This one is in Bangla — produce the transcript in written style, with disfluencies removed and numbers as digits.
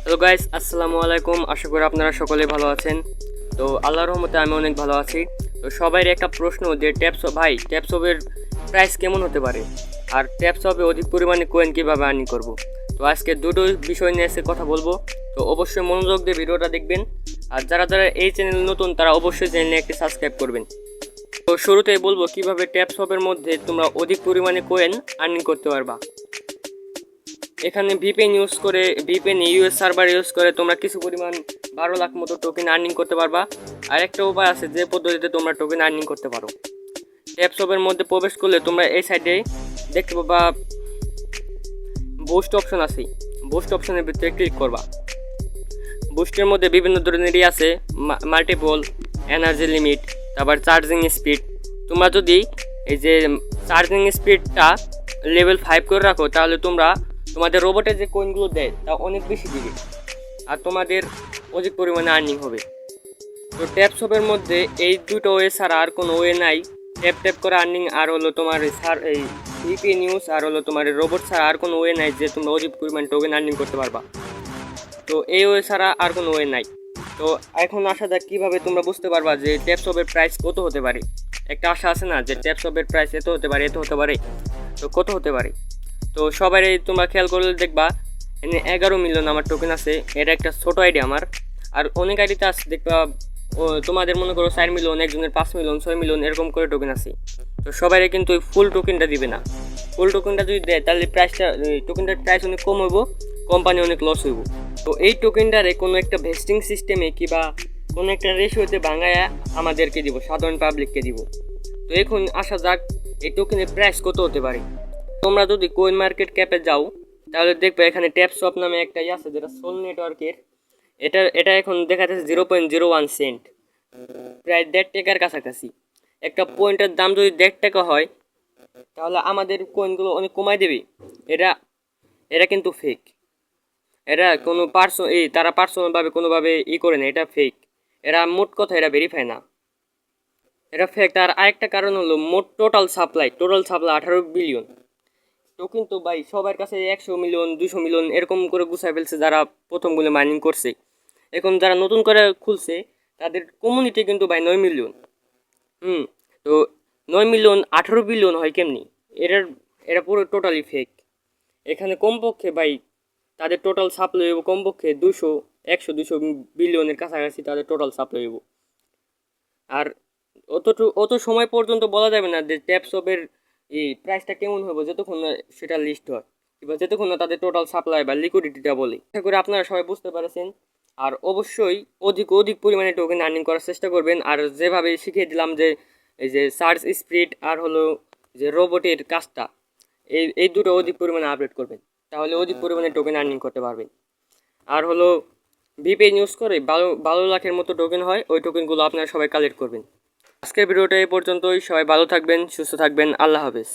হ্যালো গাইস, আসসালামু আলাইকুম। আশা করি আপনারা সকলে ভালো আছেন। তো আল্লাহর রহমতে আমি অনেক ভালো আছি। তো সবাই একটা প্রশ্ন যে ট্যাপসপের প্রাইস কেমন হতে পারে, আর ট্যাপসপে অধিক পরিমাণে কয়েন কীভাবে আর্নিং করব। তো আজকে দুটো বিষয় নিয়ে এসে কথা বলবো। তো অবশ্যই মনোযোগ দিয়ে ভিডিওটা দেখবেন, আর যারা যারা এই চ্যানেল নতুন তারা অবশ্যই চ্যানেলে একটি সাবস্ক্রাইব করবেন। তো শুরুতেই বলবো কিভাবে ট্যাপসপের মধ্যে তোমরা অধিক পরিমাণে কয়েন আর্নিং করতে পারবা। এখানে ভিপিএন ইউএস সার্ভার ইউজ করে তোমরা কিছু পরিমাণ 12 লাখ মতো টোকেন আর্নিং করতে পারবা। আর একটা উপায় আছে যে পদ্ধতিতে তোমরা টোকেন আর্নিং করতে পারো। ট্যাপসপের মধ্যে প্রবেশ করলে তোমরা এই সাইডে দেখতে পাবা বুস্ট অপশন আছে। বুস্ট অপশনের ভিতরে ক্লিক করবা। বুস্টের মধ্যে বিভিন্ন ধরনেরই আছে, মাল্টিপল, এনার্জি লিমিট, তারপর চার্জিং স্পিড। তোমরা যদি এই যে চার্জিং স্পিডটা লেভেল 5 করে রাখো তাহলে তোমাদের রোবটের যে কয়েনগুলো দেয় তা অনেক বেশি দিবে, আর তোমাদের অধিক পরিমাণে আর্নিং হবে। তো ট্যাপসপের মধ্যে এই দুটো ওয়ে ছাড়া আর কোনো ওয়ে নাই। ট্যাপ করে আর্নিং আর হলো তোমার এই ভিপিএন নিউজ আর হলো তোমার রোবট ছাড়া আর কোনো ওয়ে নাই যে তোমরা অধিক পরিমাণ টোকেন আর্নিং করতে পারবা। তো এই ওয়ে ছাড়া আর কোনো ওয়ে নাই। তো এখন আসা যাক কীভাবে তোমরা বুঝতে পারবা যে ট্যাপসপের প্রাইস কত হতে পারে। একটা আশা আছে না যে ট্যাপসপের প্রাইস এত হতে পারে, এত হতে পারে, তো কত হতে পারে। তো সবাই তোমরা খেয়াল করলে দেখবা এখানে 11 মিলিয়ন আমার টোকেন আছে। এটা একটা ছোটো আইডি আমার, আর অনেক আইডিতে আছে দেখবা তোমাদের মনে করো 4 মিলিয়ন, একজনের 5 মিলিয়ন, 6 মিলিয়ন এরকম করে টোকেন আছে। তো সবাই কিন্তু ওই ফুল টোকেনটা দিবে না। ফুল টোকেনটা যদি দেয় তাহলে টোকেনটার প্রাইস অনেক কম হইব, কোম্পানি অনেক লস হইব। তো এই টোকেনটারে কোনো একটা ভেস্টিং সিস্টেমে কিংবা কোনো একটা রেশিওতে ভাঙায়া আমাদেরকে দিব, সাধারণ পাবলিককে দিব। তো এখন আসা যাক এই টোকেনের প্রাইস কত হতে পারে। তোমরা যদি কয়েন মার্কেট ক্যাপে যাও তাহলে দেখবে এখানে ট্যাপসপ নামে একটা আছে যেটা সোল নেটওয়ার্কের। এটা এখন দেখা যাচ্ছে 0.01 সেন্ট, প্রায় 1.5 টাকার কাছাকাছি। একটা পয়েন্টের দাম যদি 1.5 টাকা হয় তাহলে আমাদের কয়েনগুলো অনেক কমাই দেবে। এটা এটা কিন্তু ফেক। এটা কোনো তারা পার্সোনালভাবে কোনোভাবে করে না, এটা ফেক। এরা মোট কথা এটা ভেরিফাই না, এটা ফেক। আর আরেকটা কারণ হলো মোট টোটাল সাপ্লাই 18 বিলিয়ন টোকেন। তো ভাই সবার কাছে 100 মিলিয়ন 200 মিলিয়ন এরকম করে গুছাই ফেলছে যারা প্রথমগুলো মাইনিং করছে। এখন যারা নতুন করে খুলছে তাদের কমিউনিটি কিন্তু ভাই 9 মিলিয়ন। তো 9 মিলিয়ন 18 বিলিয়ন হয় কেমনি? এটা পুরো টোটালি ফেক। এখানে কমপক্ষে ভাই তাদের টোটাল সাপ্লাই হইব কমপক্ষে 100-200 বিলিয়নের কাছাকাছি তাদের টোটাল সাপ্লাই হইব। আর অত সময় পর্যন্ত বলা যাবে না যে ট্যাপসপের এই প্রাইসটা কেমন হবে যতক্ষণ না সেটা লিস্ট হয়, কিংবা যতক্ষণ না তাদের টোটাল সাপ্লাই বা লিকুইডিটিটা বলে। আশা করি আপনারা সবাই বুঝতে পারছেন। আর অবশ্যই অধিক পরিমাণে টোকেন আর্নিং করার চেষ্টা করবেন। আর যেভাবে শিখিয়ে দিলাম যে এই যে সার্চ স্পিড আর হলো যে রোবটের কাজটা, এই দুটো অধিক পরিমাণে আপডেট করবেন, তাহলে অধিক পরিমাণে টোকেন আর্নিং করতে পারবেন। আর হলো ভিপিএন ইউজ করে 12 লাখের মতো টোকেন হয়, ওই টোকেনগুলো আপনারা সবাই কালেক্ট করবেন। আজকের ভিডিওটা এই পর্যন্তই। সবাই ভালো থাকবেন, সুস্থ থাকবেন। আল্লাহ হাফেজ।